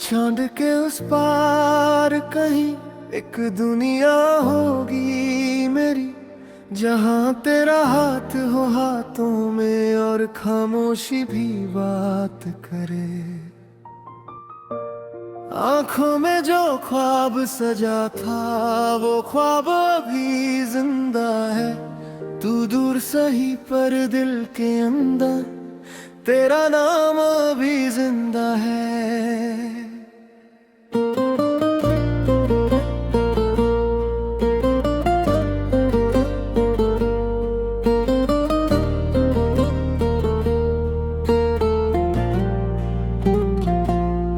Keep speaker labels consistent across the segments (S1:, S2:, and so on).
S1: चांद के उस पार कहीं एक दुनिया होगी मेरी, जहाँ तेरा हाथ हो हाथों में और खामोशी भी बात करे। आंखों में जो ख्वाब सजा था वो ख्वाब अभी जिंदा है। तू दूर सही पर दिल के अंदर तेरा नाम अभी जिंदा है।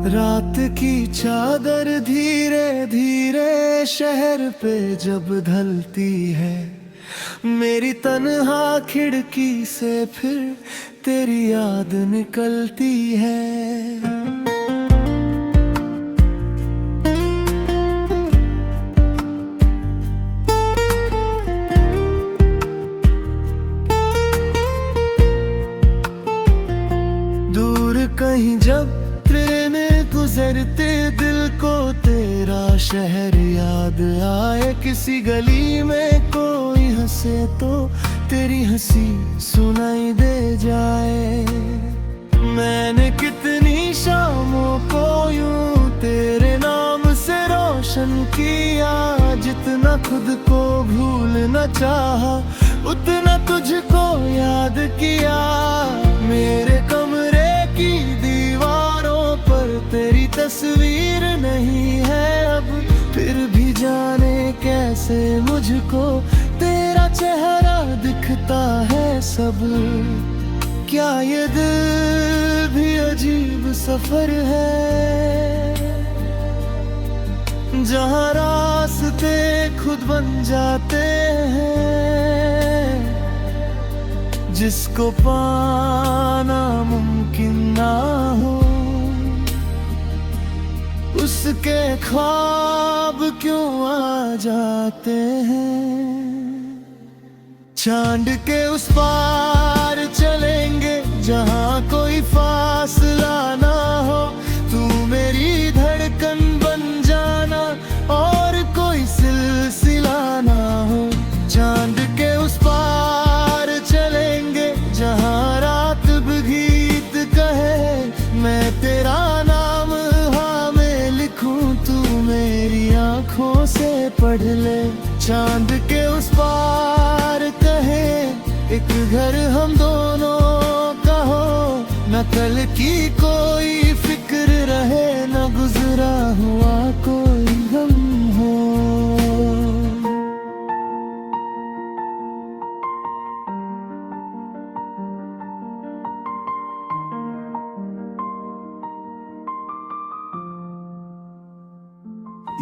S1: रात की चादर धीरे धीरे शहर पे जब ढलती है, मेरी तन्हा खिड़की से फिर तेरी याद निकलती है। दूर कहीं जब ट्रेन गुजरते दिल को तेरा शहर याद आए, किसी गली में कोई हंसे तो तेरी हंसी सुनाई दे जाए। मैंने कितनी शामों को यूं तेरे नाम से रोशन किया, जितना खुद को भूलना चाहा उतना तुझको याद किया। मेरे कमरे की दीवारों पर तेरी तस्वीर नहीं है अब, फिर भी जाने कैसे मुझको तेरा चेहरा दिखता है सब। क्या ये दिल भी अजीब सफर है, जहाँ रास्ते खुद बन जाते हैं, जिसको पाना मुमकिन ना हो उसके ख्वाब क्यों आ जाते हैं। चांद के उस पार चलेंगे जहाँ कोई फासला ना हो, तू मेरी धड़कन बन जाना और कोई सिलसिला ना हो। चांद के उस पार चलेंगे जहाँ रात भी गीत कहे, मैं तेरा नाम हाँ में लिखूं, तू मेरी आंखों से पढ़ ले। चांद के उस पार कहे एक घर हम दोनों का हो, न कल की कोई फिक्र रहे, न गुजरा हुआ कोई गम हो।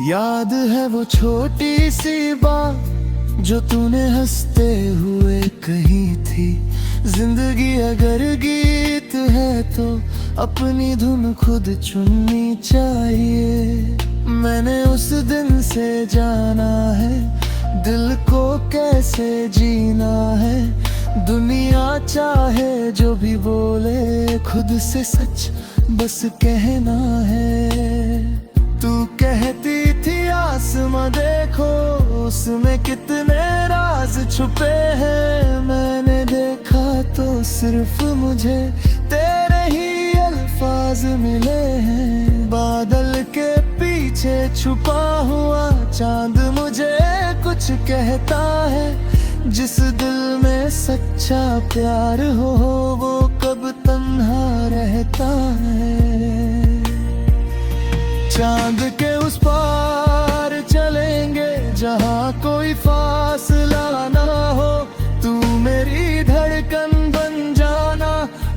S1: याद है वो छोटी सी बात जो तूने हंसते हुए कही थी, जिंदगी अगर गीत है तो अपनी धुन खुद चुननी चाहिए। मैंने उस दिन से जाना है दिल को कैसे जीना है, दुनिया चाहे जो भी बोले खुद से सच बस कहना है। तू कहती थी आसमां देखो उसमें कितने राज छुपे हैं, मैंने देखा तो सिर्फ मुझे तेरे ही अल्फाज मिले हैं। बादल के पीछे छुपा हुआ चांद मुझे कुछ कहता है, जिस दिल में सच्चा प्यार हो वो कब तन्हा रहता है। चांद के उस पार चलेंगे जहाँ कोई फासला ना हो, तू मेरी धड़कन बन जाना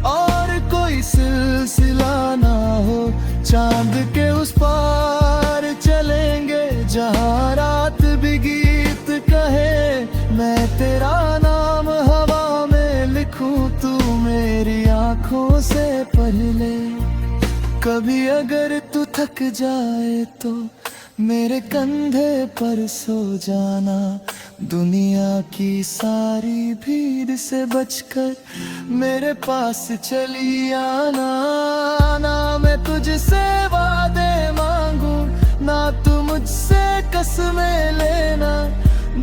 S1: और कोई सिलसिला ना हो। चांद के उस पार चलेंगे जहाँ रात भी गीत कहे, मैं तेरा नाम हवा में लिखूं, तू मेरी आंखों से पढ़ ले। कभी अगर तू थक जाए तो मेरे कंधे पर सो जाना, दुनिया की सारी भीड़ से बचकर मेरे पास चली आना। ना मैं तुझसे वादे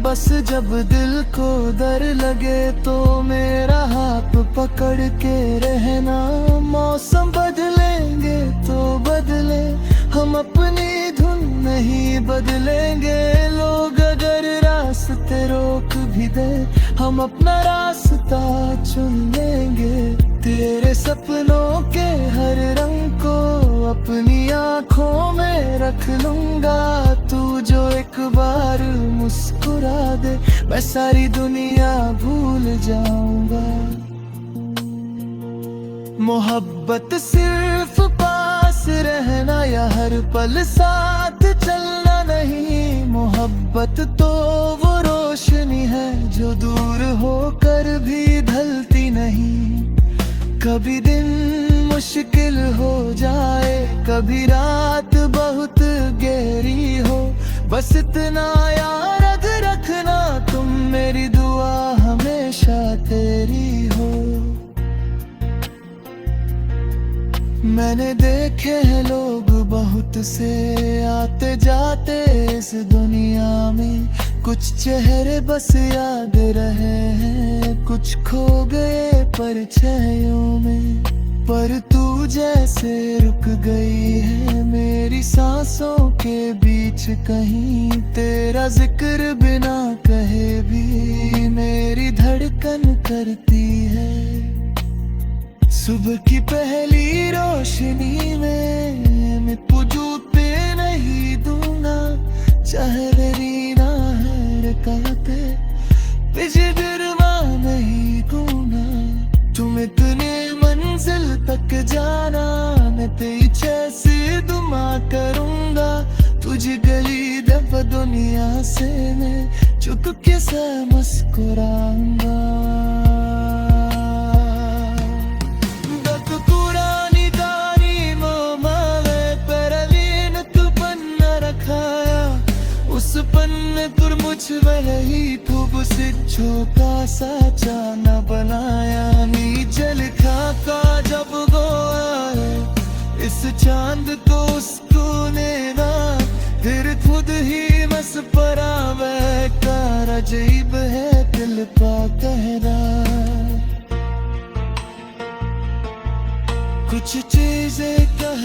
S1: बस जब दिल को डर लगे तो मेरा हाथ पकड़ के रहना। मौसम बदलेंगे तो बदले, हम अपनी धुन नहीं बदलेंगे। लोग अगर रास्ते रोक भी दे, हम अपना रास्ता चुन लेंगे। तेरे सपनों के हर रंग को अपनी आँखों में रख लूंगा। तू जो एक बार मुस्कुरा दे, मैं सारी दुनिया भूल जाऊंगा। मोहब्बत सिर्फ पास रहना या हर पल साथ चलना नहीं। मोहब्बत तो वो रोशनी है जो दूर होकर भी ढलती नहीं। कभी दिन मुश्किल हो जाए, कभी रात बहुत गहरी हो, बस इतना याद रखना तुम मेरी दुआ हमेशा तेरी हो। मैंने देखे हैं लोग बहुत से आते जाते इस दुनिया में। कुछ चेहरे बस याद रहे हैं, कुछ खो गए परछाइयों में। पर तू जैसे रुक गई है मेरी सांसों के बीच कहीं। तेरा जिक्र बिना कहे भी मेरी धड़कन करती है। सुबह की पहली रोशनी में मैं तुझू पे नहीं दूंगा। चाहे मेरी कहते तुझे गिरवा नहीं दूंगा। तुम इतने मंजिल तक जाना, मैं पीछे से दुआ करूंगा। तुझे गली दफा दुनिया से मैं चुपके से मुस्कुराऊंगा। पन्ने पर मुझ वही खूब सिच्छो का साचा न बनाया। नी जल खाका जब वो आए इस चांद को उसको लेना। फिर खुद ही बस परावे का अजीब है दिल का कहना। कुछ चीजें कह